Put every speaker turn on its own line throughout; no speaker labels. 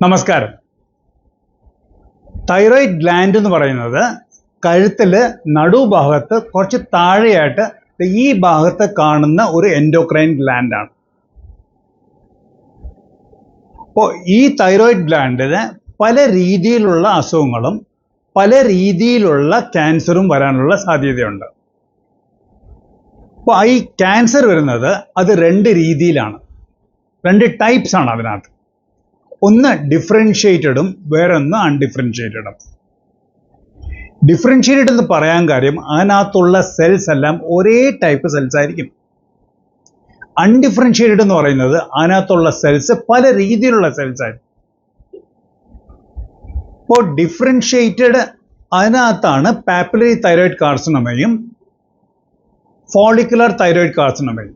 നമസ്കാരം. Thyroid gland എന്ന് പറയുന്നത് കഴുത്തിൽ നടുഭാഗത്ത് കുറച്ച് താഴെയായിട്ട് ഈ ഭാഗത്ത് കാണുന്ന ഒരു എൻഡോക്രൈൻ ഗ്ലാൻഡാണ്. അപ്പോൾ ഈ തൈറോയിഡ് ഗ്ലാൻഡിന് പല രീതിയിലുള്ള അസുഖങ്ങളും പല രീതിയിലുള്ള ക്യാൻസറും വരാനുള്ള സാധ്യതയുണ്ട്. അപ്പോൾ ഈ ക്യാൻസർ വരുന്നത് അത് രണ്ട് രീതിയിലാണ്, രണ്ട് ടൈപ്സ് ആണ് അതിനകത്ത്. ഒന്ന് ഡിഫറൻഷ്യേറ്റഡും വേറൊന്ന് അൺഡിഫറൻഷ്യേറ്റഡും. ഡിഫറൻഷ്യേറ്റഡ് എന്ന് പറയാൻ കാര്യം അതിനകത്തുള്ള സെൽസ് എല്ലാം ഒരേ ടൈപ്പ് സെൽസ് ആയിരിക്കും. അൺഡിഫറൻഷ്യേറ്റഡ് എന്ന് പറയുന്നത് അതിനകത്തുള്ള സെൽസ് പല രീതിയിലുള്ള സെൽസ് ആയിരിക്കും. ഇപ്പോൾ ഡിഫറൻഷ്യേറ്റഡ് അതിനകത്താണ് പാപ്പിലറി തൈറോയിഡ് കാർസിനോമയും ഫോളിക്കുലർ തൈറോയിഡ് കാർസിനോമയും.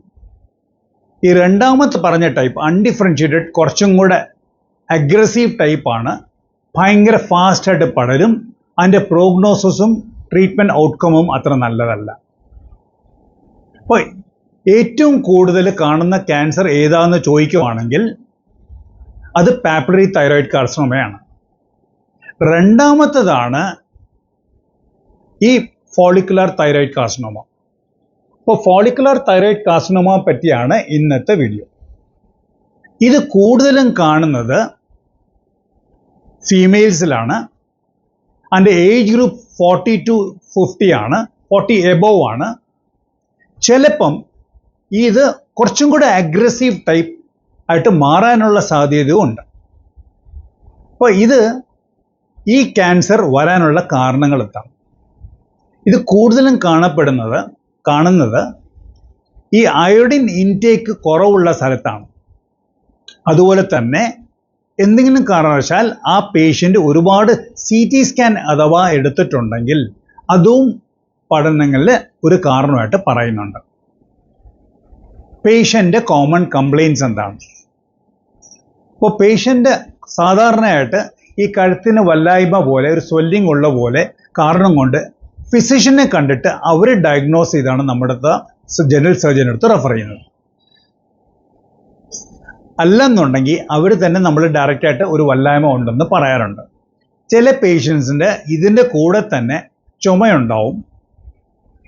ഈ രണ്ടാമത്തെ പറഞ്ഞ ടൈപ്പ് അൺഡിഫറൻഷ്യേറ്റഡ് കുറച്ചും കൂടെ അഗ്രസീവ് ടൈപ്പാണ്. ഭയങ്കര ഫാസ്റ്റായിട്ട് പടരും. അതിൻ്റെ പ്രോഗ്നോസിസും ട്രീറ്റ്മെൻറ്റ് ഔട്ട്കമും അത്ര നല്ലതല്ല. അപ്പോൾ ഏറ്റവും കൂടുതൽ കാണുന്ന ക്യാൻസർ ഏതാണെന്ന് ചോദിക്കുവാണെങ്കിൽ അത് പാപ്പിലറി തൈറോയിഡ് കാർസിനോമയാണ്. രണ്ടാമത്തതാണ് ഈ ഫോളിക്കുലർ തൈറോയിഡ് കാർസിനോമ. അപ്പോൾ ഫോളിക്കുലർ തൈറോയിഡ് കാർസിനോമ പറ്റിയാണ് ഇന്നത്തെ വീഡിയോ. ഇത് കൂടുതലും കാണുന്നത് ഫീമെയിൽസിലാണ്. അതിൻ്റെ ഏജ് ഗ്രൂപ്പ് 40 to 50 ആണ്, 40 എബോവ് ആണ്. ചിലപ്പം ഇത് കുറച്ചും കൂടെ അഗ്രസീവ് ടൈപ്പ് ആയിട്ട് മാറാനുള്ള സാധ്യതയും ഉണ്ട്. അപ്പോൾ ഈ ക്യാൻസർ വരാനുള്ള കാരണങ്ങൾ എന്താണ്? ഇത് കൂടുതലും കാണുന്നത് ഈ അയോഡിൻ ഇൻടേക്ക് കുറവുള്ള സ്ഥലത്താണ്. അതുപോലെ തന്നെ എന്തെങ്കിലും കാരണവശാൽ ആ പേഷ്യൻ്റ് ഒരുപാട് CT സ്കാൻ അഥവാ എടുത്തിട്ടുണ്ടെങ്കിൽ അതും പഠനങ്ങളിൽ ഒരു കാരണമായിട്ട് പറയുന്നുണ്ട്. പേഷ്യൻ്റെ കോമൺ കംപ്ലയിൻസ് എന്താണ്? ഇപ്പോൾ പേഷ്യൻ്റ് സാധാരണയായിട്ട് ഈ കഴുത്തിന് വല്ലായ്മ പോലെ ഒരു സ്വെല്ലിംഗ് ഉള്ള പോലെ കാരണം കൊണ്ട് ഫിസിഷ്യനെ കണ്ടിട്ട് അവർ ഡയഗ്നോസ് ചെയ്താണ് നമ്മുടെ ജനറൽ സർജൻ അടുത്ത് റെഫർ ചെയ്യുന്നത്. അല്ലെന്നുണ്ടെങ്കിൽ അവർ തന്നെ നമ്മൾ ഡയറക്റ്റായിട്ട് ഒരു വല്ലായ്മ ഉണ്ടെന്ന് പറയാറുണ്ട്. ചില പേഷ്യൻസിൻ്റെ ഇതിൻ്റെ കൂടെ തന്നെ ചുമയുണ്ടാവും,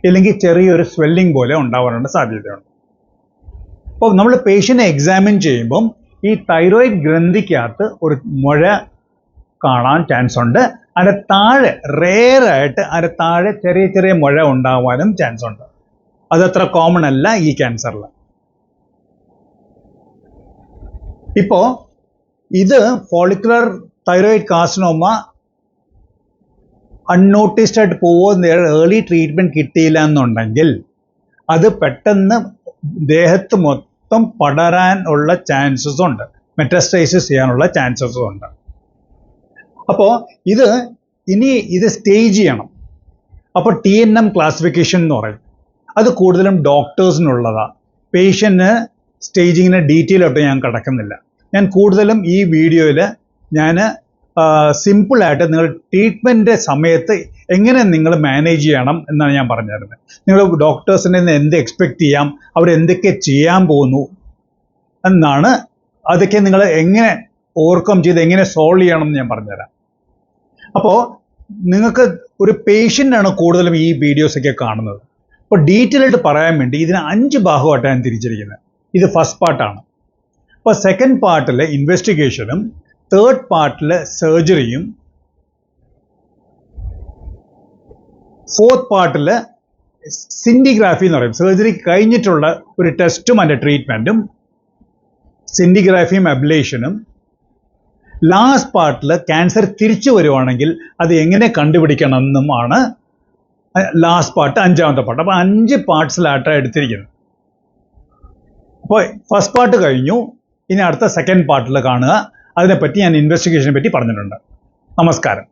ഇല്ലെങ്കിൽ ചെറിയൊരു സ്വെല്ലിംഗ് പോലെ ഉണ്ടാവാനുള്ള സാധ്യതയുണ്ട്. അപ്പോൾ നമ്മൾ പേഷ്യനെ എക്സാമിൻ ചെയ്യുമ്പം ഈ തൈറോയിഡ് ഗ്രന്ഥിക്കകത്ത് ഒരു മുഴ കാണാൻ ചാൻസ് ഉണ്ട്. അതിൻ്റെ താഴെ റെയറായിട്ട് അതിൻ്റെ താഴെ ചെറിയ ചെറിയ മുഴ ഉണ്ടാവാനും ചാൻസ് ഉണ്ട്. അതത്ര കോമൺ അല്ല ഈ ക്യാൻസറിൽ. ഇപ്പോൾ ഇത് ഫോളിക്കുലർ തൈറോയിഡ് കാർസിനോമ അൺനോട്ടീസ്ഡ് ആയിട്ട് പോകുന്ന ഏർലി ട്രീറ്റ്മെൻറ്റ് കിട്ടിയില്ല എന്നുണ്ടെങ്കിൽ അത് പെട്ടെന്ന് ദേഹത്ത് മൊത്തം പടരാനുള്ള ചാൻസസ് ഉണ്ട്, മെറ്റാസ്റ്റൈസിസ് ചെയ്യാനുള്ള ചാൻസസും ഉണ്ട്. അപ്പോൾ ഇത് സ്റ്റേജ് ചെയ്യണം. അപ്പോൾ TNM ക്ലാസിഫിക്കേഷൻ എന്ന് പറയും. അത് കൂടുതലും ഡോക്ടേഴ്സിനുള്ളതാണ്. പേഷ്യൻറ്റിന് സ്റ്റേജിങ്ങിന് ഡീറ്റെയിൽ ആയിട്ട് ഞാൻ കിടക്കുന്നില്ല. ഞാൻ കൂടുതലും ഈ വീഡിയോയിൽ സിമ്പിളായിട്ട് നിങ്ങൾ ട്രീറ്റ്മെൻറ്റ് സമയത്ത് എങ്ങനെ നിങ്ങൾ മാനേജ് ചെയ്യണം എന്നാണ് ഞാൻ പറഞ്ഞിരുന്നത്. നിങ്ങൾ ഡോക്ടേഴ്സിൽ നിന്ന് എന്ത് എക്സ്പെക്റ്റ് ചെയ്യാം, അവരെന്തൊക്കെ ചെയ്യാൻ പോകുന്നു എന്നാണ്, അതൊക്കെ നിങ്ങൾ എങ്ങനെ ഓവർകം ചെയ്ത് എങ്ങനെ സോൾവ് ചെയ്യണം എന്ന് ഞാൻ പറഞ്ഞുതരാം. അപ്പോൾ നിങ്ങൾക്ക് ഒരു പേഷ്യൻ്റാണ് കൂടുതലും ഈ വീഡിയോസൊക്കെ കാണുന്നത്. അപ്പോൾ ഡീറ്റെയിൽ ആയിട്ട് പറയാൻ വേണ്ടി ഇതിന് 5 ഭാഗമായിട്ടാണ് ഞാൻ തിരിച്ചിരിക്കുന്നത്. ഇത് ഫസ്റ്റ് പാർട്ടാണ്. അപ്പോൾ സെക്കൻഡ് പാർട്ടിൽ ഇൻവെസ്റ്റിഗേഷനും തേർഡ് പാർട്ടിൽ സർജറിയും ഫോർത്ത് പാർട്ടിൽ സിൻഡിഗ്രാഫി എന്ന് പറയും. സർജറി കഴിഞ്ഞിട്ടുള്ള ഒരു ടെസ്റ്റും അതിൻ്റെ ട്രീറ്റ്മെൻറ്റും സിൻഡിഗ്രാഫിയും അബ്ലേഷനും. ലാസ്റ്റ് പാർട്ടിൽ ക്യാൻസർ തിരിച്ചു വരുവാണെങ്കിൽ അത് എങ്ങനെ കണ്ടുപിടിക്കണം എന്നുമാണ് ലാസ്റ്റ് പാർട്ട്, 5ാമത്തെ പാർട്ട്. അപ്പോൾ 5 പാർട്സിലായിട്ടാണ് എടുത്തിരിക്കുന്നത്. അപ്പോൾ ഫസ്റ്റ് പാർട്ട് കഴിഞ്ഞു. ഇനി അടുത്ത സെക്കൻഡ് പാർട്ടിൽ കാണുക. അതിനെപ്പറ്റി ഞാൻ ഇൻവെസ്റ്റിഗേഷനെ പറ്റി പറഞ്ഞിട്ടുണ്ട്. നമസ്കാരം.